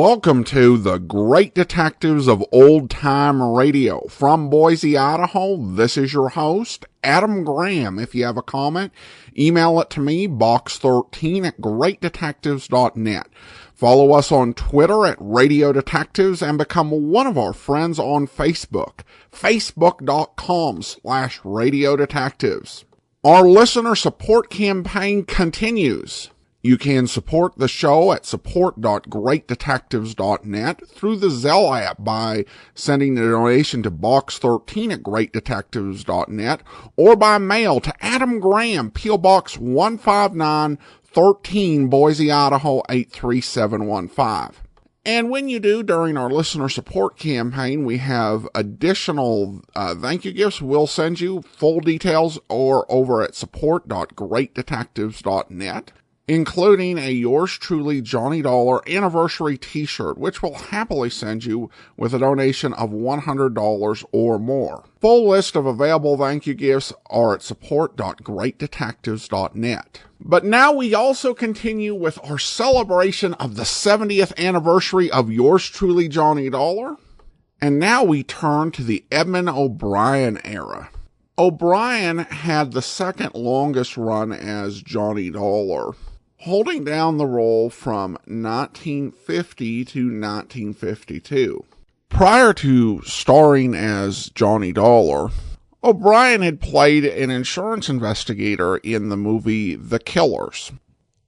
Welcome to the Great Detectives of Old Time Radio. From Boise, Idaho, this is your host, Adam Graham. If you have a comment, email it to me, box13@greatdetectives.net. Follow us on Twitter at Radio Detectives and become one of our friends on Facebook, facebook.com/Radio Detectives. Our listener support campaign continues. You can support the show at support.greatdetectives.net through the Zelle app by sending a donation to box13@greatdetectives.net or by mail to Adam Graham, P.O. Box 15913, Boise, Idaho 83715. And when you do, during our listener support campaign, we have additional thank you gifts we'll send you. Full details or over at support.greatdetectives.net. Including a yours truly Johnny Dollar anniversary t-shirt, which we'll happily send you with a donation of $100 or more. Full list of available thank you gifts are at support.greatdetectives.net. But now we also continue with our celebration of the 70th anniversary of yours truly Johnny Dollar. And now we turn to the Edmund O'Brien era. O'Brien had the second longest run as Johnny Dollar, holding down the role from 1950 to 1952. Prior to starring as Johnny Dollar, O'Brien had played an insurance investigator in the movie The Killers.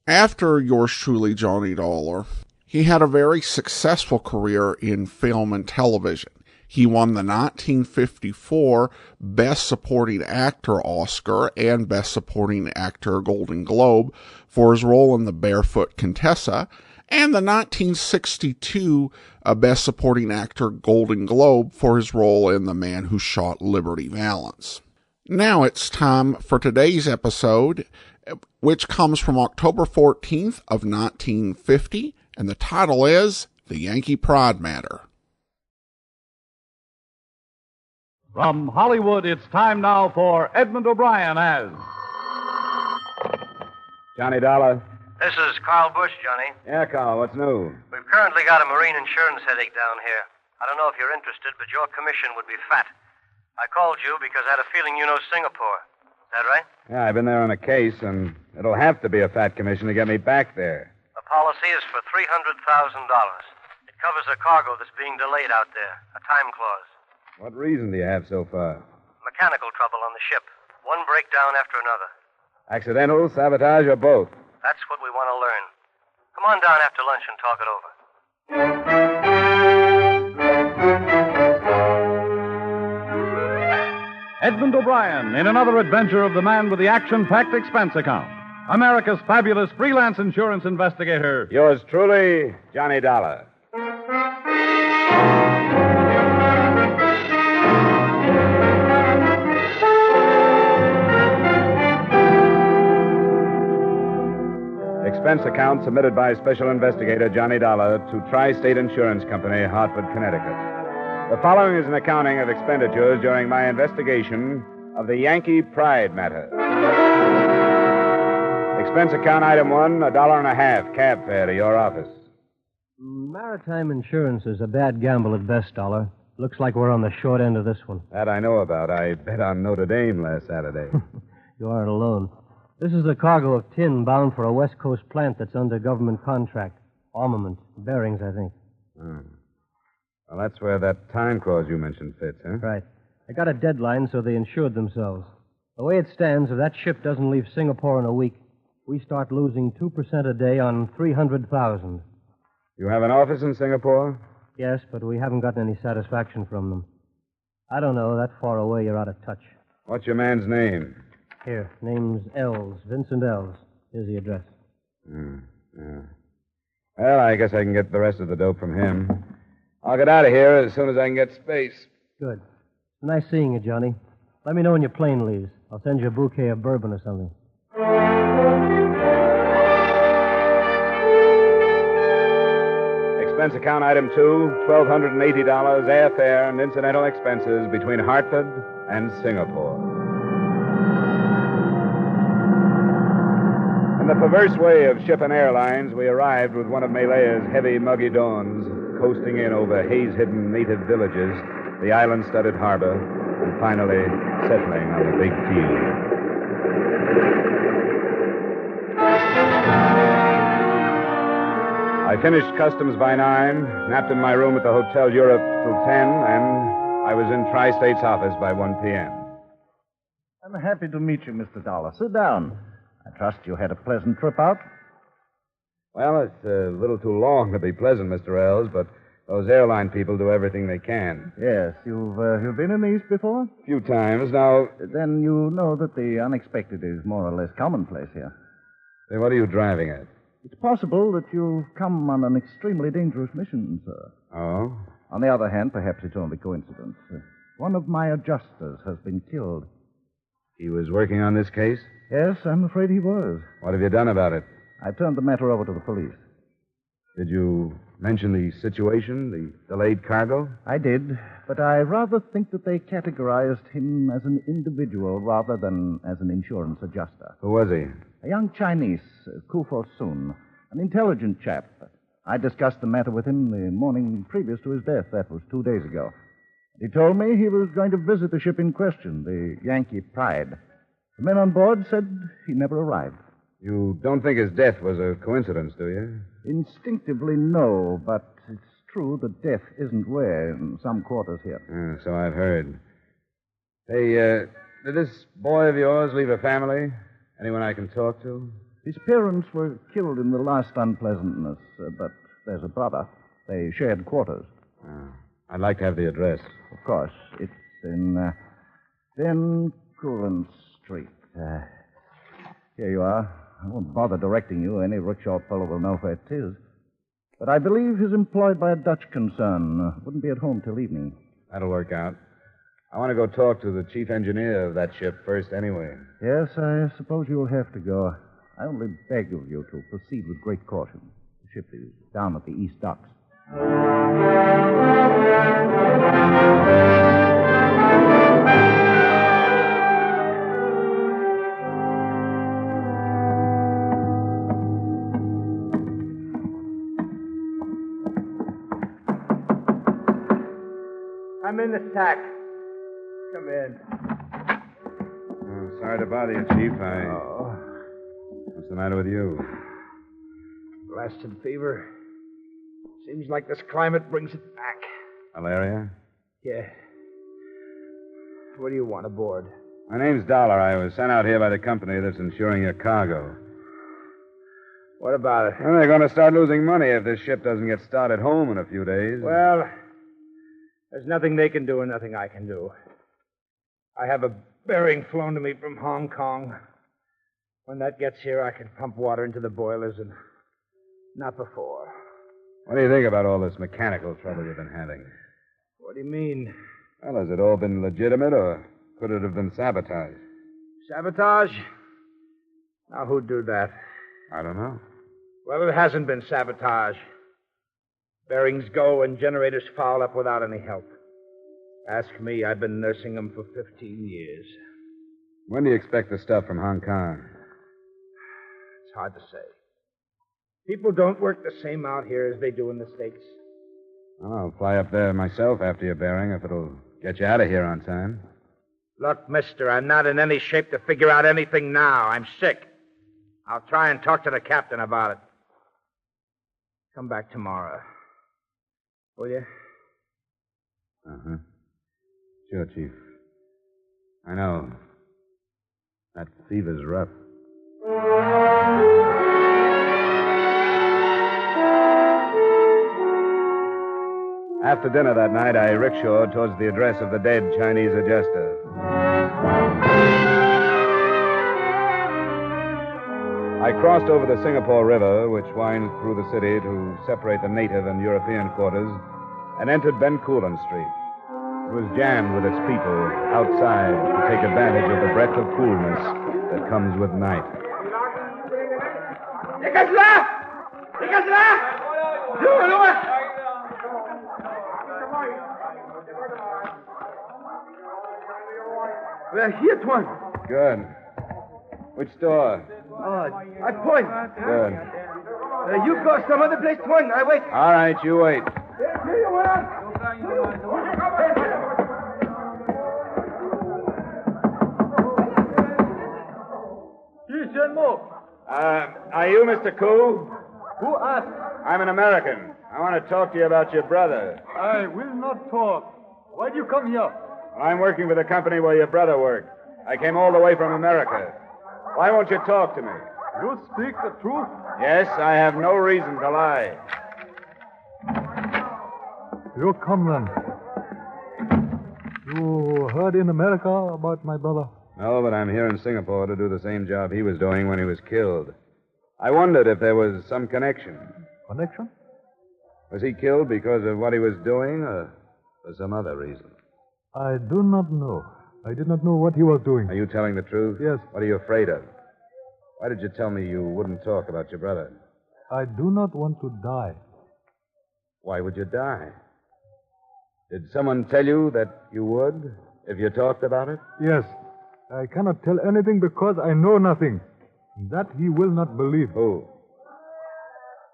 After yours truly Johnny Dollar, he had a very successful career in film and television. He won the 1954 Best Supporting Actor Oscar and Best Supporting Actor Golden Globe for his role in The Barefoot Contessa, and the 1962 Best Supporting Actor Golden Globe for his role in The Man Who Shot Liberty Valance. Now it's time for today's episode, which comes from October 14th of 1950, and the title is The Yankee Pride Matter. From Hollywood, it's time now for Edmund O'Brien as Johnny Dollar. This is Carl Bush, Johnny. Yeah, Carl, what's new? We've currently got a marine insurance headache down here. I don't know if you're interested, but your commission would be fat. I called you because I had a feeling you know Singapore. Is that right? Yeah, I've been there on a case, and it'll have to be a fat commission to get me back there. The policy is for $300,000. It covers a cargo that's being delayed out there, a time clause. What reason do you have so far? Mechanical trouble on the ship. One breakdown after another. Accidental, sabotage, or both? That's what we want to learn. Come on down after lunch and talk it over. Edmund O'Brien in another adventure of the man with the action-packed expense account. America's fabulous freelance insurance investigator. Yours truly, Johnny Dollar. Expense account submitted by Special Investigator Johnny Dollar to Tri-State Insurance Company, Hartford, Connecticut. The following is an accounting of expenditures during my investigation of the Yankee Pride matter. Expense account item 1, $1.50 cab fare to your office. Maritime insurance is a bad gamble at best, Dollar. Looks like we're on the short end of this one. That I know about. I bet on Notre Dame last Saturday. You aren't alone. This is a cargo of tin bound for a West Coast plant that's under government contract. Armament. Bearings, I think. Well, that's where that time clause you mentioned fits, huh? Right. They got a deadline, so they insured themselves. The way it stands, if that ship doesn't leave Singapore in a week, we start losing 2% a day on $300,000. You have an office in Singapore? Yes, but we haven't gotten any satisfaction from them. I don't know. That far away, you're out of touch. What's your man's name? Here, name's Els, Vincent Els. Here's the address. Yeah. Well, I guess I can get the rest of the dope from him. I'll get out of here as soon as I can get space. Good. Nice seeing you, Johnny. Let me know when your plane leaves. I'll send you a bouquet of bourbon or something. Expense account item 2, $1,280 airfare and incidental expenses between Hartford and Singapore. the perverse way of shipping airlines, we arrived with one of Malaya's heavy, muggy dawns, coasting in over haze-hidden native villages, the island-studded harbor, and finally settling on the big field. I finished customs by 9, napped in my room at the Hotel Europe till 10, and I was in Tri-State's office by 1 p.m. I'm happy to meet you, Mr. Dollar. Sit down. I trust you had a pleasant trip out. Well, it's a little too long to be pleasant, Mr. Ells, but those airline people do everything they can. Yes, you've been in the East before? A few times. Now, Then you know that the unexpected is more or less commonplace here. say, what are you driving at? It's possible that you've come on an extremely dangerous mission, sir. Oh? On the other hand, perhaps it's only coincidence. One of my adjusters has been killed. He was working on this case? Yes, I'm afraid he was. What have you done about it? I turned the matter over to the police. Did you mention the situation, the delayed cargo? I did, but I rather think that they categorized him as an individual rather than as an insurance adjuster. Who was he? A young Chinese, Kufo Sun, an intelligent chap. I discussed the matter with him the morning previous to his death. That was 2 days ago. He told me he was going to visit the ship in question, the Yankee Pride. The men on board said he never arrived. You don't think his death was a coincidence, do you? Instinctively, no, but it's true that death isn't rare in some quarters here. So I've heard. Hey, did this boy of yours leave a family? Anyone I can talk to? His parents were killed in the last unpleasantness, but there's a brother. They shared quarters. I'd like to have the address. Of course. It's in 10 Coolan Street. Here you are. I won't bother directing you. Any rickshaw fellow will know where it is. But I believe he's employed by a Dutch concern. Wouldn't be at home till evening. That'll work out. I want to go talk to the chief engineer of that ship first anyway. Yes, I suppose you'll have to go. I only beg of you to proceed with great caution. The ship is down at the east docks. I'm in the sack. Come in. Oh, sorry to bother you, Chief. What's the matter with you? Blasted fever. Seems like this climate brings it back. Malaria? Yeah. What do you want aboard? My name's Dollar. I was sent out here by the company that's insuring your cargo. What about it? Well, they're going to start losing money if this ship doesn't get started home in a few days. Well, there's nothing they can do and nothing I can do. I have a bearing flown to me from Hong Kong. When that gets here, I can pump water into the boilers, and not before. What do you think about all this mechanical trouble you've been having? What do you mean? Well, has it all been legitimate, or could it have been sabotage? Sabotage? Now, who'd do that? I don't know. Well, it hasn't been sabotage. Bearings go and generators foul up without any help. Ask me, I've been nursing them for 15 years. When do you expect the stuff from Hong Kong? It's hard to say. People don't work the same out here as they do in the States. Well, I'll fly up there myself after your bearing if it'll get you out of here on time. Look, mister, I'm not in any shape to figure out anything now. I'm sick. I'll try and talk to the captain about it. Come back tomorrow. Will you? Uh-huh. Sure, Chief. I know. That fever's rough. After dinner that night, I rickshawed towards the address of the dead Chinese adjuster. I crossed over the Singapore River, which winds through the city to separate the native and European quarters, and entered Bencoolen Street. It was jammed with its people outside to take advantage of the breath of coolness that comes with night. Well, here, Tuan. Good. Which store? I point. Good. You go some other place, point. I wait. All right, you wait. Are you Mr. Koo? Who asked? I'm an American. I want to talk to you about your brother. I will not talk. Why do you come here? I'm working for the company where your brother worked. I came all the way from America. Why won't you talk to me? You speak the truth? Yes, I have no reason to lie. You come then. You heard in America about my brother? No, but I'm here in Singapore to do the same job he was doing when he was killed. I wondered if there was some connection. Connection? Was he killed because of what he was doing or for some other reason? I do not know. I did not know what he was doing. Are you telling the truth? Yes. What are you afraid of? Why did you tell me you wouldn't talk about your brother? I do not want to die. Why would you die? Did someone tell you that you would if you talked about it? Yes. I cannot tell anything because I know nothing. That he will not believe. Who?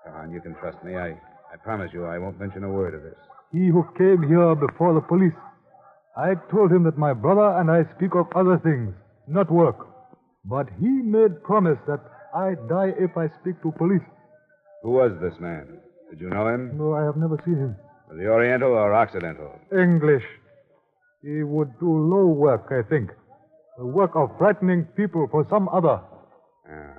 Come on, you can trust me. I promise you I won't mention a word of this. He who came here before the police. I told him that my brother and I speak of other things, not work. But he made promise that I die if I speak to police. Who was this man? Did you know him? No, I have never seen him. Was he Oriental or Occidental? English. He would do low work, I think. The work of frightening people for some other. Ah.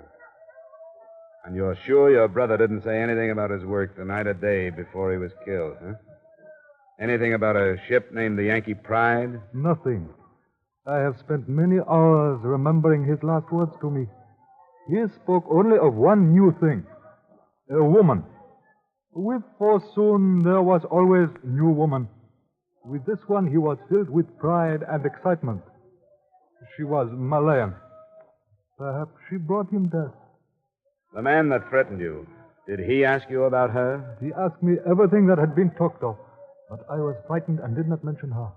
And you're sure your brother didn't say anything about his work the night or day before he was killed, huh? Anything about a ship named the Yankee Pride? Nothing. I have spent many hours remembering his last words to me. He spoke only of one new thing. A woman. With Forsoon, there was always new woman. With this one, he was filled with pride and excitement. She was Malayan. Perhaps she brought him death. The man that threatened you, did he ask you about her? He asked me everything that had been talked of, but I was frightened and did not mention her.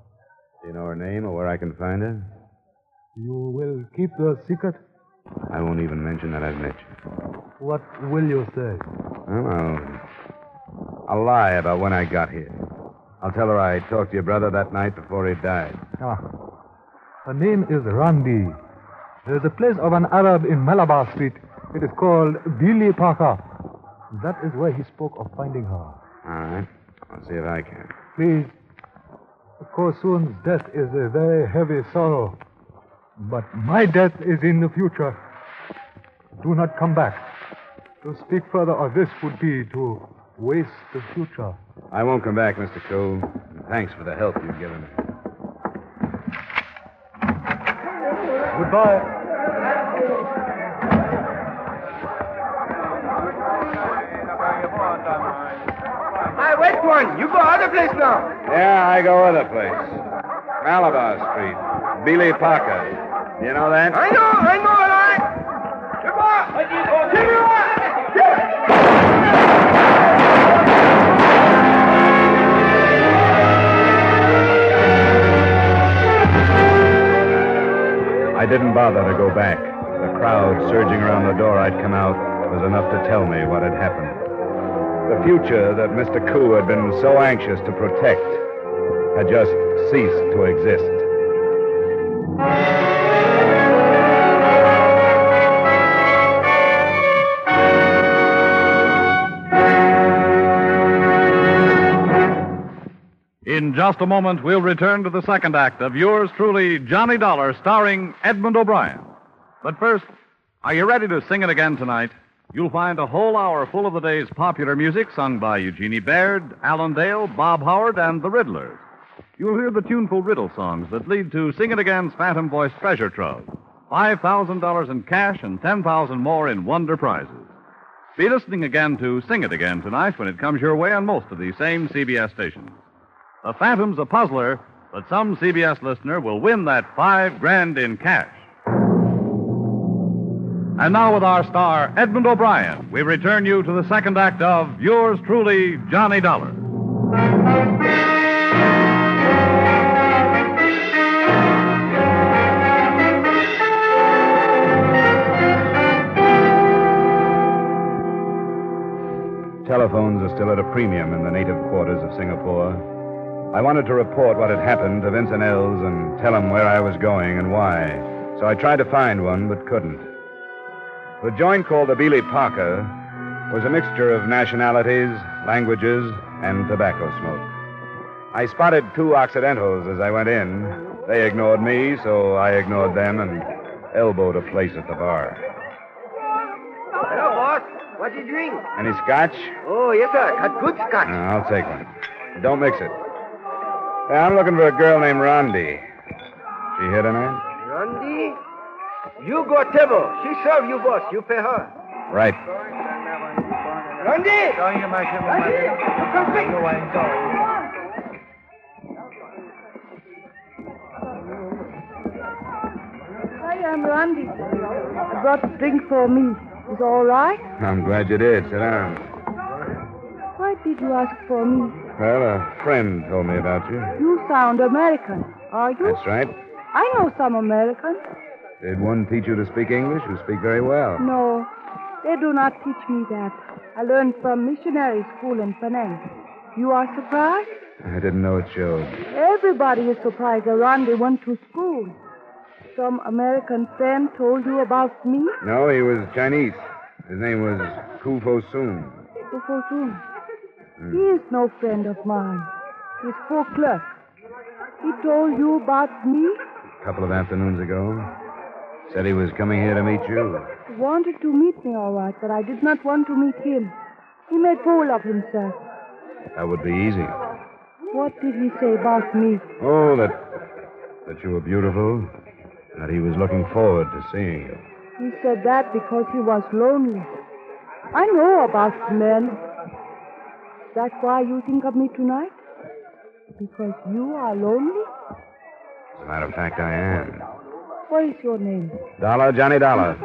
Do you know her name or where I can find her? You will keep the secret? I won't even mention that I've met you. What will you say? Well, I'll lie about when I got here. I'll tell her I talked to your brother that night before he died. Her name is Randi. There's a place of an Arab in Malabar Street. It is called Billy Parker. That is where he spoke of finding her. All right. I'll see if I can. Please. Korsoon's death is a very heavy sorrow. But my death is in the future. Do not come back. To speak further of this would be to waste the future. I won't come back, Mr. Cole. Thanks for the help you've given me. Goodbye. I wait one. You go other place now. Yeah, I go other place. Malabar Street. Billy Parker. You know that? I know, all right. Goodbye. I didn't bother to go back. The crowd surging around the door I'd come out was enough to tell me what had happened. The future that Mr. Koo had been so anxious to protect had just ceased to exist. In just a moment, we'll return to the second act of yours truly, Johnny Dollar, starring Edmund O'Brien. But first, are you ready to sing it again tonight? You'll find a whole hour full of the day's popular music sung by Eugenie Baird, Alan Dale, Bob Howard, and the Riddlers. You'll hear the tuneful riddle songs that lead to Sing It Again's Phantom Voice Treasure Trove. $5,000 in cash and $10,000 more in wonder prizes. Be listening again to Sing It Again tonight when it comes your way on most of these same CBS stations. The Phantom's a puzzler, but some CBS listener will win that $5,000 in cash. And now with our star, Edmund O'Brien, we return you to the second act of yours truly, Johnny Dollar. travel at a premium in the native quarters of Singapore. I wanted to report what had happened to Vincent Ells and tell him where I was going and why. So I tried to find one, but couldn't. The joint called the Beeley Parker was a mixture of nationalities, languages, and tobacco smoke. I spotted two Occidentals as I went in. They ignored me, so I ignored them and elbowed a place at the bar. Hello, boss. What you drink? Any scotch? Oh, yes, sir. Got good scotch. I'll take one. Don't mix it. Yeah, I'm looking for a girl named Rondi. She here tonight? Rondi? You go table. She serve you, boss. You pay her. Right. Rondi! Rondi! Come quick. Hi, I'm Randy. I brought a drink for me. Is all right? I'm glad you did. Sit down. Why did you ask for me? Well, a friend told me about you. You sound American, are you? That's right. I know some Americans. Did one teach you to speak English? You speak very well. No, they do not teach me that. I learned from missionary school in Penang. You are surprised? I didn't know it showed. Everybody is surprised that Randy went to school. Some American friend told you about me? No, he was Chinese. His name was Kufo Soon. Kufo Soon. He is no friend of mine. He's poor clerk. He told you about me? A couple of afternoons ago. Said he was coming here to meet you. He wanted to meet me, all right, but I did not want to meet him. He made fool of himself. That would be easy. What did he say about me? Oh, that you were beautiful. That he was looking forward to seeing you. He said that because he was lonely. I know about men. Is that why you think of me tonight? Because you are lonely? As a matter of fact, I am. What is your name? Dollar, Johnny Dollar.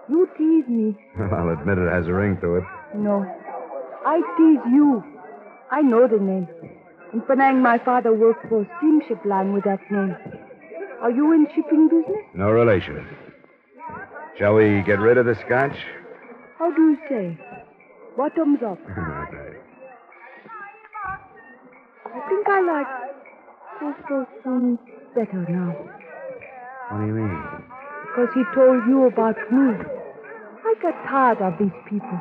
You tease me. I'll admit it has a ring to it. No. I tease you. I know the name. In Penang, my father worked for a steamship line with that name. Are you in shipping business? No relation. Shall we get rid of the scotch? How do you say? Bottoms up. Okay. I think I like Kufo better now. What do you mean? Because he told you about me. I get tired of these people.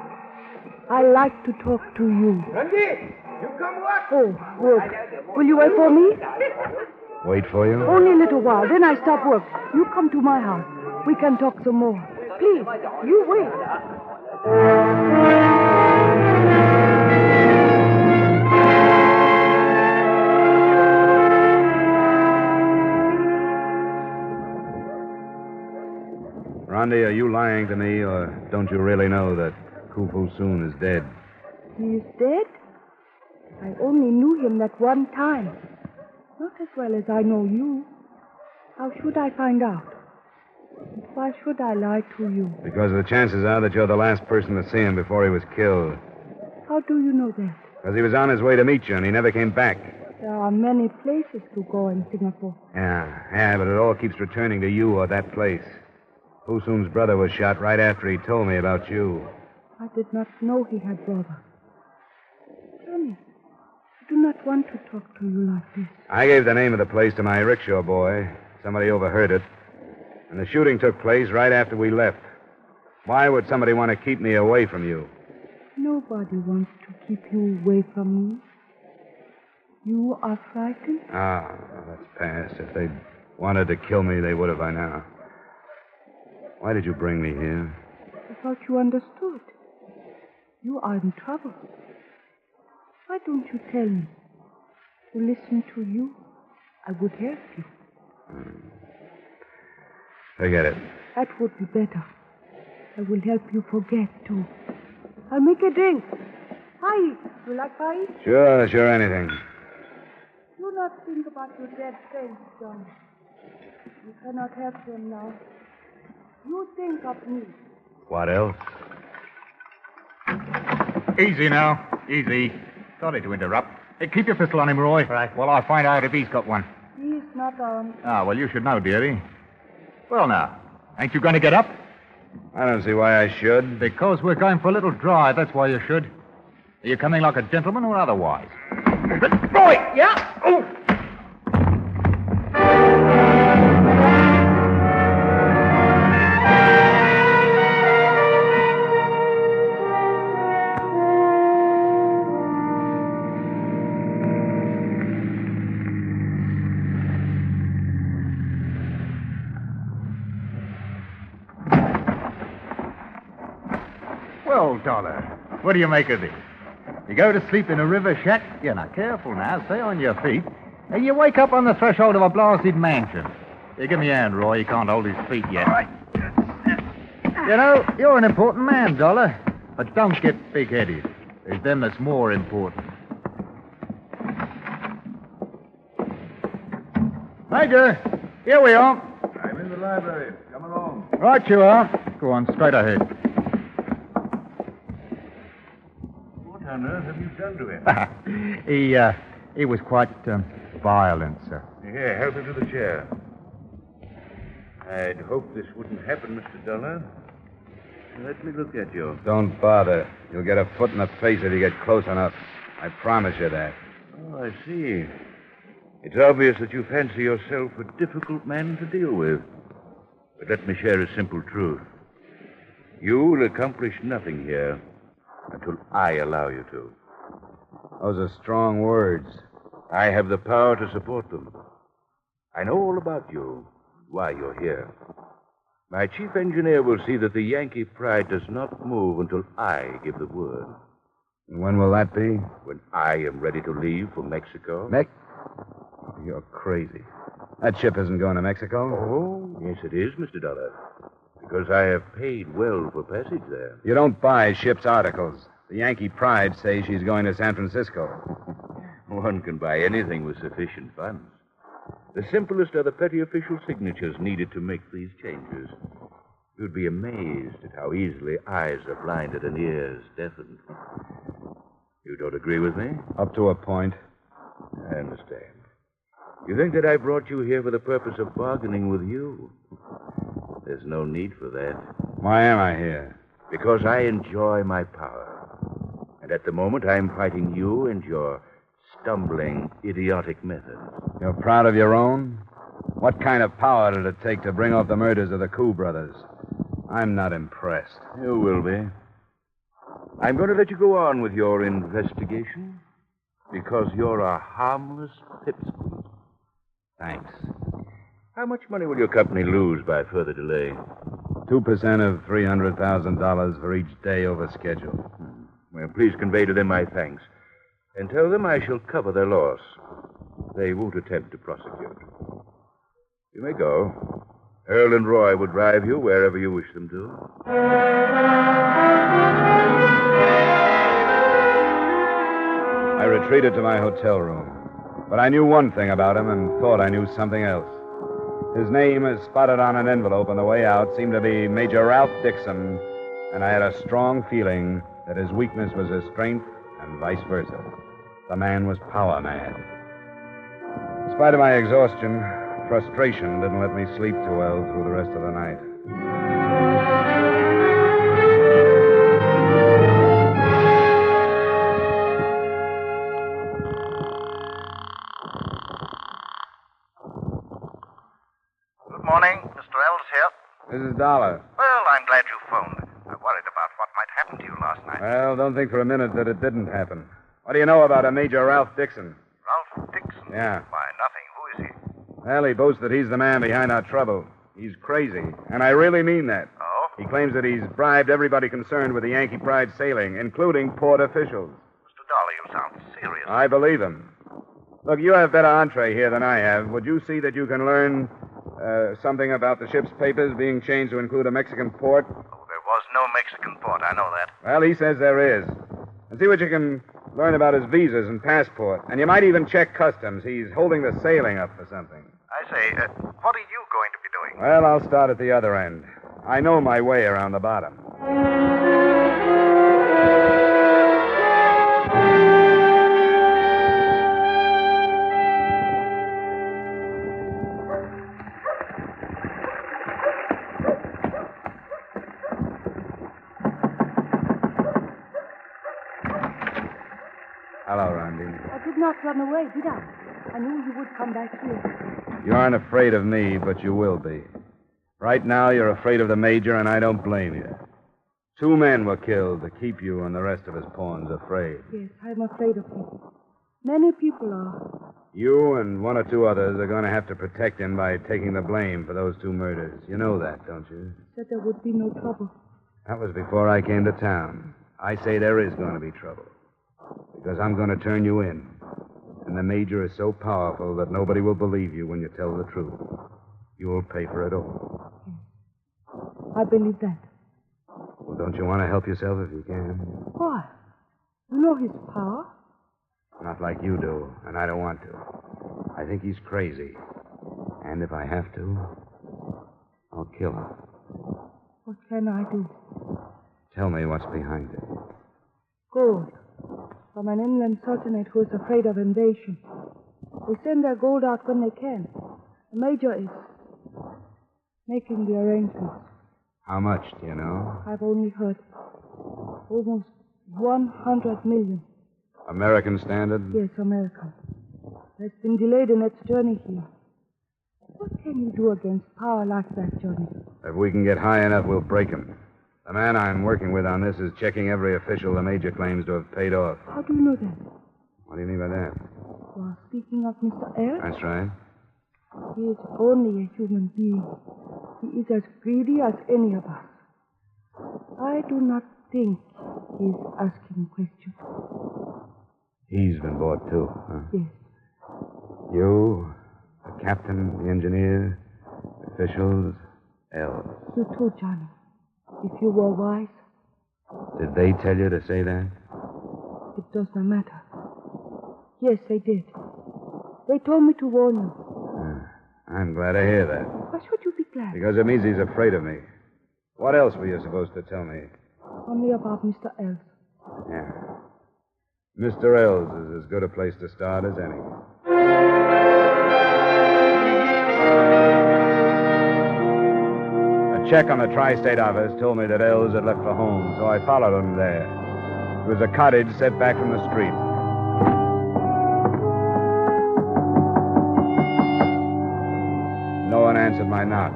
I like to talk to you. Randy, you come work? Oh, work. Will you wait for me? Wait for you? Only a little while, then I stop work. You come to my house. We can talk some more. Please, you wait. Rondi, are you lying to me, or don't you really know that Kufo Soon is dead? He is dead? I only knew him that one time. Not as well as I know you. How should I find out? Why should I lie to you? Because the chances are that you're the last person to see him before he was killed. How do you know that? Because he was on his way to meet you, and he never came back. There are many places to go in Singapore. Yeah, but it all keeps returning to you or that place. Soon's brother was shot right after he told me about you. I did not know he had brother. Johnny, I do not want to talk to you like this. I gave the name of the place to my rickshaw boy. Somebody overheard it. And the shooting took place right after we left. Why would somebody want to keep me away from you? Nobody wants to keep you away from me. You are frightened? Ah, that's past. If they'd wanted to kill me, they would have by now. Why did you bring me here? I thought you understood. You are in trouble. Why don't you tell me? To listen to you, I would help you. Forget it. That would be better. I will help you forget, too. I'll make a drink. Pie. You like pie? Sure, anything. Do not think about your dead friends, John. You cannot help them now. You think of me. What else? Easy now. Easy. Sorry to interrupt. Hey, keep your pistol on him, Roy. Right. Well, I'll find out if he's got one. He's not on. Ah, well, you should know, dearie. Well, now, ain't you going to get up? I don't see why I should. Because we're going for a little drive. That's why you should. Are you coming like a gentleman or otherwise? Roy! Yeah? Oh! Well, Dollar, what do you make of this? You go to sleep in a river shack, you're not careful now, stay on your feet, and you wake up on the threshold of a blasted mansion. Here, give me a hand, Roy, he can't hold his feet yet. All right. You know, you're an important man, Dollar, but don't get big-headed. There's them that's more important. Major, here we are. I'm in the library. Come along. Right you are. Go on, straight ahead. What on earth have you done to him? He was quite violent, sir. Here, help him to the chair. I'd hoped this wouldn't happen, Mr. Dollar. Let me look at you. Don't bother. You'll get a foot in the face if you get close enough. I promise you that. Oh, I see. It's obvious that you fancy yourself a difficult man to deal with. But let me share a simple truth. You will accomplish nothing here until I allow you to. Those are strong words. I have the power to support them. I know all about you, why you're here. My chief engineer will see that the Yankee pride does not move until I give the word. And when will that be? When I am ready to leave for Mexico. You're crazy. That ship isn't going to Mexico. Oh, yes, it is, Mr. Dollar. Because I have paid well for passage there. You don't buy ship's articles. The Yankee pride says she's going to San Francisco. One can buy anything with sufficient funds. The simplest are the petty official signatures needed to make these changes. You'd be amazed at how easily eyes are blinded and ears deafened. You don't agree with me? Up to a point. I understand. You think that I brought you here for the purpose of bargaining with you? There's no need for that. Why am I here? Because I enjoy my power. And at the moment, I'm fighting you and your stumbling, idiotic methods. You're proud of your own? What kind of power did it take to bring off the murders of the Koo brothers? I'm not impressed. You will be. I'm going to let you go on with your investigation because you're a harmless pipsqueak. Thanks. How much money will your company lose by further delay? 2% of $300,000 for each day over schedule. Well, please convey to them my thanks. And tell them I shall cover their loss. They won't attempt to prosecute. You may go. Earl and Roy will drive you wherever you wish them to. I retreated to my hotel room. But I knew one thing about him and thought I knew something else. His name, as spotted on an envelope on the way out, seemed to be Major Ralph Dixon, and I had a strong feeling that his weakness was his strength and vice versa. The man was power mad. In spite of my exhaustion, frustration didn't let me sleep too well through the rest of the night. Good morning. Mr. Ells here. This is Dollar. Well, I'm glad you phoned. I worried about what might happen to you last night. Well, don't think for a minute that it didn't happen. What do you know about a Major Ralph Dixon? Ralph Dixon? Yeah. Why, nothing. Who is he? Well, he boasts that he's the man behind our trouble. He's crazy, and I really mean that. Oh? He claims that he's bribed everybody concerned with the Yankee Pride sailing, including port officials. Mr. Dollar, you sound serious. I believe him. Look, you have better entree here than I have. Would you see that you can learn something about the ship's papers being changed to include a Mexican port? Oh, there was no Mexican port. I know that. Well, he says there is. And see what you can learn about his visas and passport. And you might even check customs. He's holding the sailing up for something. I say, what are you going to be doing? Well, I'll start at the other end. I know my way around the bottom. did not run away, did I? I knew you would come back here. You aren't afraid of me, but you will be. Right now, you're afraid of the Major, and I don't blame you. 2 men were killed to keep you and the rest of us pawns afraid. Yes, I'm afraid of him. Many people are. You and 1 or 2 others are going to have to protect him by taking the blame for those 2 murders. You know that, don't you? Said there would be no trouble. That was before I came to town. I say there is going to be trouble. Because I'm going to turn you in. And the Major is so powerful that nobody will believe you when you tell the truth. You will pay for it all. Yes. I believe that. Well, don't you want to help yourself if you can? Why? You know his power. Not like you do, and I don't want to. I think he's crazy. And if I have to, I'll kill him. What can I do? Tell me what's behind it. Gold. From an inland sultanate who is afraid of invasion. They send their gold out when they can. The Major is making the arrangements. How much, do you know? I've only heard. Almost 100 million. American standard? Yes, American. Has been delayed in its journey here. What can you do against power like that, Johnny? If we can get high enough, we'll break him. The man I'm working with on this is checking every official the Major claims to have paid off. How do you know that? What do you mean by that? You are speaking of Mr. L? That's right. He is only a human being. He is as greedy as any of us. I do not think he is asking questions. He's been bought, too, huh? Yes. You, the captain, the engineer, officials, L. You too, Johnny. If you were wise. Did they tell you to say that? It does not matter. Yes, they did. They told me to warn you. I'm glad to hear that. Why should you be glad? Because it means he's afraid of me. What else were you supposed to tell me? Only about Mr. Els. Yeah. Mr. Els is as good a place to start as any. A check on the tri-state office told me that Els had left for home, so I followed him there. It was a cottage set back from the street. No one answered my knock.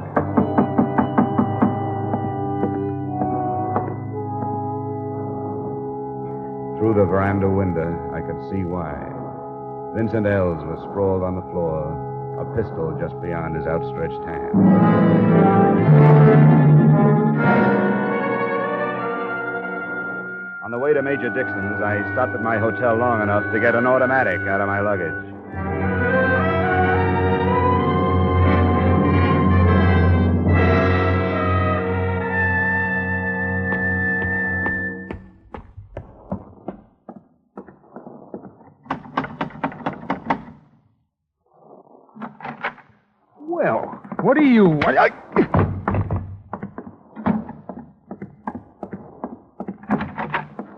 Through the veranda window, I could see why. Vincent Els was sprawled on the floor, a pistol just beyond his outstretched hand. On the way to Major Dixon's, I stopped at my hotel long enough to get an automatic out of my luggage. Well, what are you...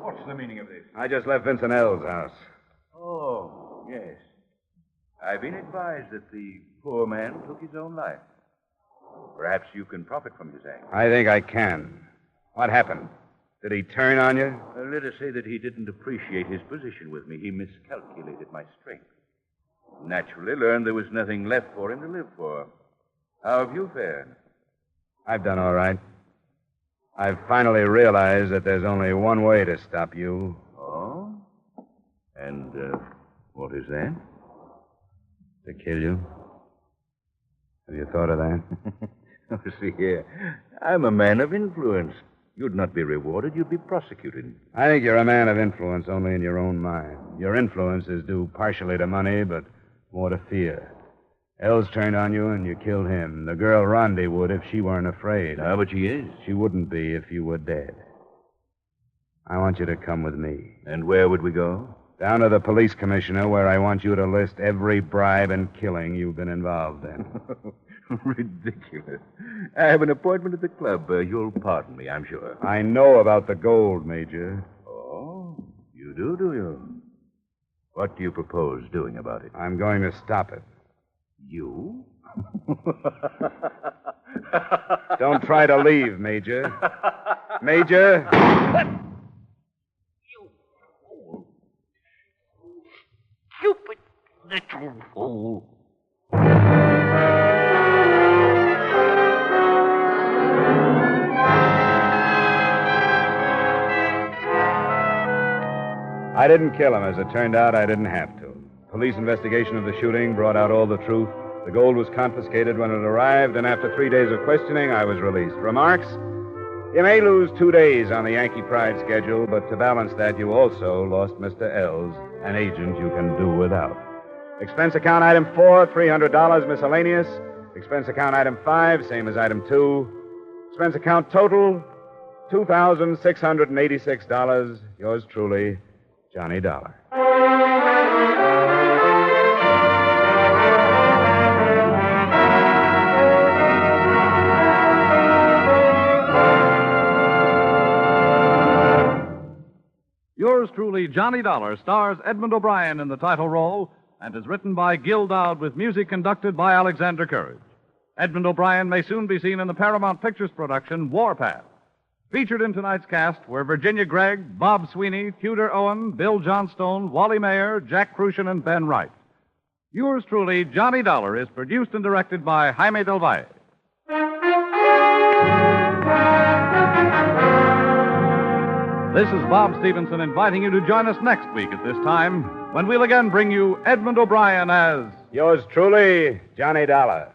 What's the meaning of this? I just left Vincent Els' house. Oh, yes. I've been advised that the poor man took his own life. Perhaps you can profit from his act. I think I can. What happened? Did he turn on you? Let us say that he didn't appreciate his position with me. He miscalculated my strength. Naturally learned there was nothing left for him to live for. How have you fared? I've done all right. I've finally realized that there's only one way to stop you. Oh? And what is that? To kill you. Have you thought of that? Oh, see here. I'm a man of influence. You'd not be rewarded. You'd be prosecuted. I think you're a man of influence only in your own mind. Your influence is due partially to money, but more to fear. Els turned on you and you killed him. The girl Rondi would if she weren't afraid. Ah, but she is. She wouldn't be if you were dead. I want you to come with me. And where would we go? Down to the police commissioner, where I want you to list every bribe and killing you've been involved in. Ridiculous. I have an appointment at the club. You'll pardon me, I'm sure. I know about the gold, Major. Oh, you do you? What do you propose doing about it? I'm going to stop it. You? Don't try to leave, Major. Major! stupid little fool. I didn't kill him. As it turned out, I didn't have to. Police investigation of the shooting brought out all the truth. The gold was confiscated when it arrived, and after 3 days of questioning, I was released. Remarks? You may lose 2 days on the Yankee Pride schedule, but to balance that, you also lost Mr. Ells, an agent you can do without. Expense account item 4, $300 miscellaneous. Expense account item 5, same as item 2. Expense account total, $2,686. Yours truly, Johnny Dollar. Yours truly, Johnny Dollar, stars Edmund O'Brien in the title role and is written by Gil Dowd with music conducted by Alexander Courage. Edmund O'Brien may soon be seen in the Paramount Pictures production Warpath. Featured in tonight's cast were Virginia Gregg, Bob Sweeney, Tudor Owen, Bill Johnstone, Wally Mayer, Jack Crucian, and Ben Wright. Yours truly, Johnny Dollar, is produced and directed by Jaime Del Valle. This is Bob Stevenson inviting you to join us next week at this time when we'll again bring you Edmund O'Brien as... Yours truly, Johnny Dollar.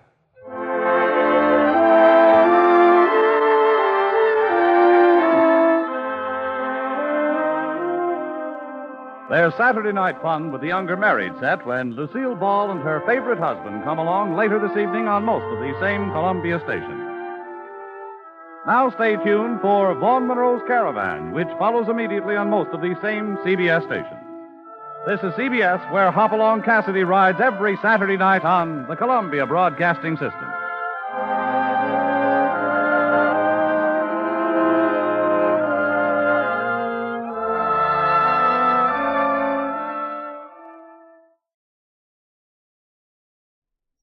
There's Saturday night fun with the younger married set when Lucille Ball and her favorite husband come along later this evening on most of these same Columbia stations. Now stay tuned for Vaughn Monroe's Caravan, which follows immediately on most of these same CBS stations. This is CBS, where Hopalong Cassidy rides every Saturday night on the Columbia Broadcasting System.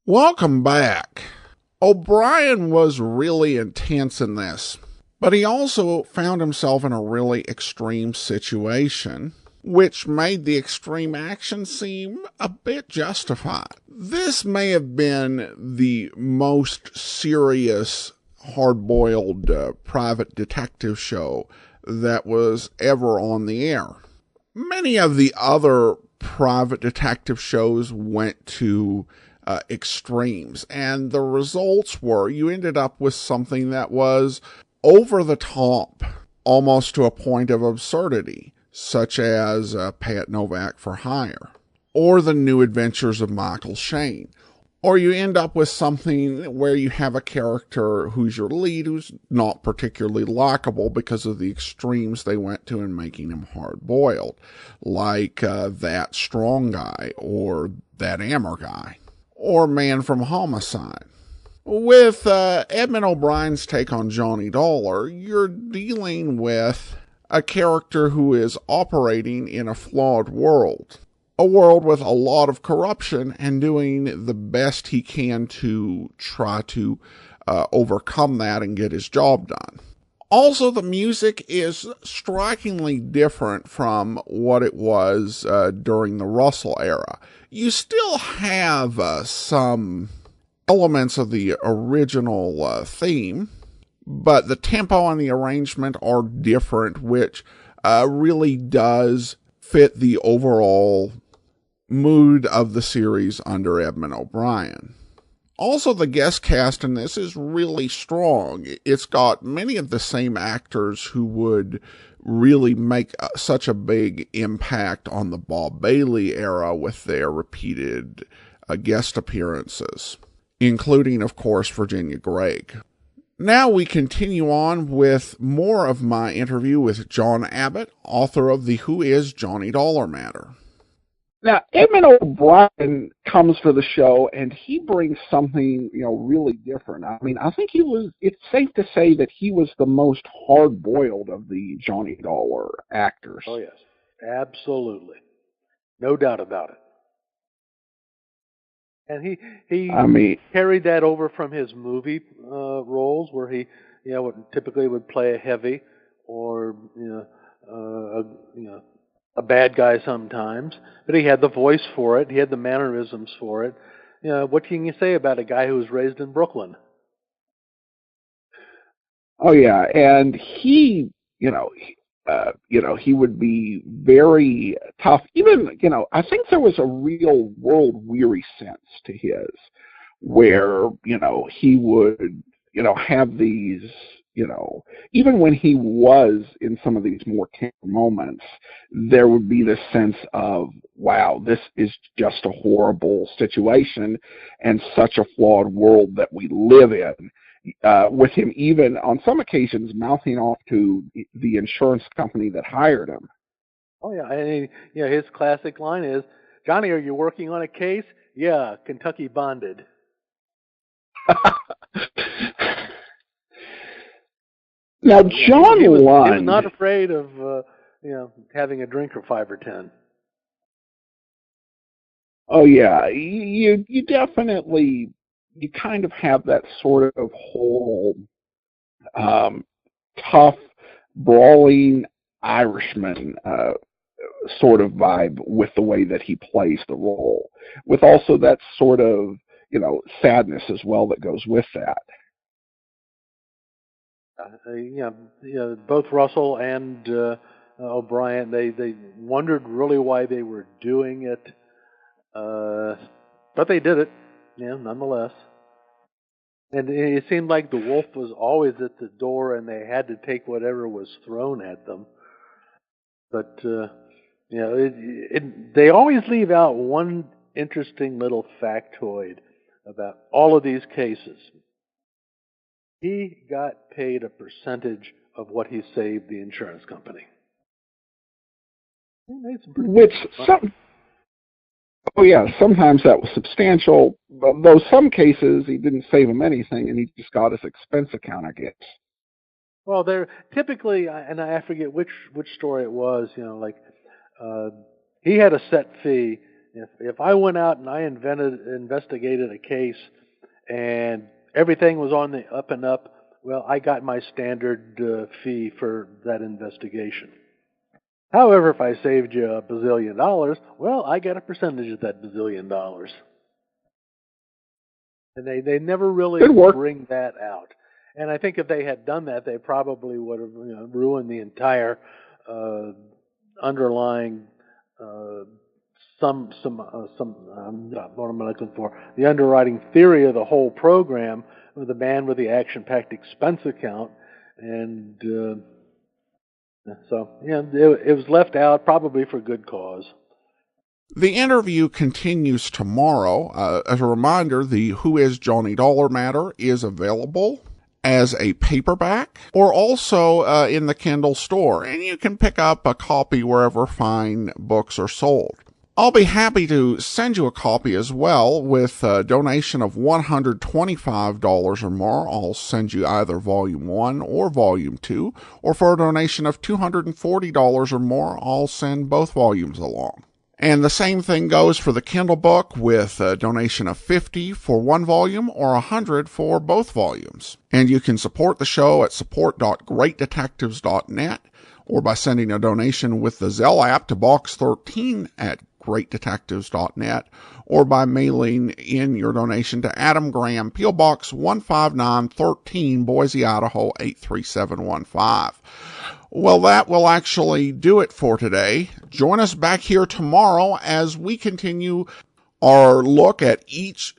Welcome back. O'Brien was really intense in this, but he also found himself in a really extreme situation, which made the extreme action seem a bit justified. This may have been the most serious, hard-boiled private detective show that was ever on the air. Many of the other private detective shows went to extremes, and the results were you ended up with something that was over the top, almost to a point of absurdity, such as Pat Novak for Hire, or The New Adventures of Michael Shayne. Or you end up with something where you have a character who's your lead who's not particularly likable because of the extremes they went to in making him hard-boiled, like That Strong Guy or That Ammer Guy, or Man from Homicide. With Edmund O'Brien's take on Johnny Dollar, you're dealing with a character who is operating in a flawed world. A world with a lot of corruption and doing the best he can to try to overcome that and get his job done. Also, the music is strikingly different from what it was during the Russell era. You still have some elements of the original theme, but the tempo and the arrangement are different, which really does fit the overall mood of the series under Edmund O'Brien. Also, the guest cast in this is really strong. It's got many of the same actors who would really make such a big impact on the Bob Bailey era with their repeated guest appearances, including, of course, Virginia Gregg. Now we continue on with more of my interview with John Abbott, author of the Who Is Johnny Dollar matter. Now, Edmund O'Brien comes to the show, and he brings something, really different. I mean, I think it's safe to say that he was the most hard-boiled of the Johnny Dollar actors. Oh, yes. Absolutely. No doubt about it. And he carried that over from his movie roles, where he, typically would play a heavy or, a bad guy sometimes, but he had the voice for it. He had the mannerisms for it. What can you say about a guy who was raised in Brooklyn? Oh yeah, and he would be very tough. Even, I think there was a real world weary sense to his, where, he would, have these, even when he was in some of these more tender moments, there would be this sense of, wow, this is just a horrible situation and such a flawed world that we live in. With him even on some occasions mouthing off to the insurance company that hired him. Oh yeah, and his classic line is, "Johnny, are you working on a case?" "Yeah, Kentucky bonded." Now, John Lund, he was not afraid of having a drink or 5 or 10. Oh yeah, you definitely. You kind of have that sort of whole tough, brawling Irishman sort of vibe with the way that he plays the role, with also that sort of, sadness as well that goes with that. Both Russell and O'Brien, they wondered really why they were doing it, but they did it. Nonetheless. And it seemed like the wolf was always at the door and they had to take whatever was thrown at them. But, they always leave out one interesting little factoid about all of these cases. He got paid a percentage of what he saved the insurance company. He made some pretty good money. Oh yeah, sometimes that was substantial, though some cases he didn't save him anything and he just got his expense account, I guess. Well, they're typically, and I forget which story it was, he had a set fee. If I went out and I investigated a case and everything was on the up and up, well, I got my standard fee for that investigation. However, if I saved you $1 bazillion, well, I get a percentage of that $1 bazillion. And they never really bring that out. And I think if they had done that, they probably would have ruined the entire underlying what am I looking for? The underwriting theory of the whole program with the man with the action-packed expense account, and so, it was left out probably for good cause. The interview continues tomorrow. As a reminder, the Who is Johnny Dollar matter is available as a paperback or also in the Kindle store, and you can pick up a copy wherever fine books are sold. I'll be happy to send you a copy as well with a donation of $125 or more. I'll send you either Volume 1 or Volume 2, or for a donation of $240 or more, I'll send both volumes along. And the same thing goes for the Kindle book with a donation of $50 for one volume or $100 for both volumes. And you can support the show at support.greatdetectives.net or by sending a donation with the Zelle app to Box 13 at greatdetectives.net, or by mailing in your donation to Adam Graham, P.O. Box 15913, Boise, Idaho 83715. Well, that will actually do it for today. Join us back here tomorrow as we continue our look at each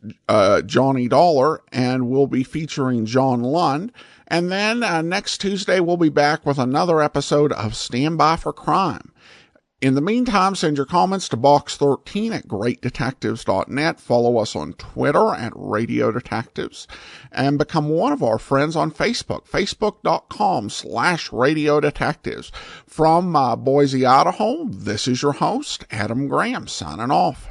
Johnny Dollar, and we'll be featuring John Lund. And then next Tuesday, we'll be back with another episode of Stand By for Crime. In the meantime, send your comments to Box13 at greatdetectives.net. Follow us on Twitter at Radio Detectives, and become one of our friends on Facebook, facebook.com/Radio Detectives. From Boise, Idaho, this is your host, Adam Graham, signing off.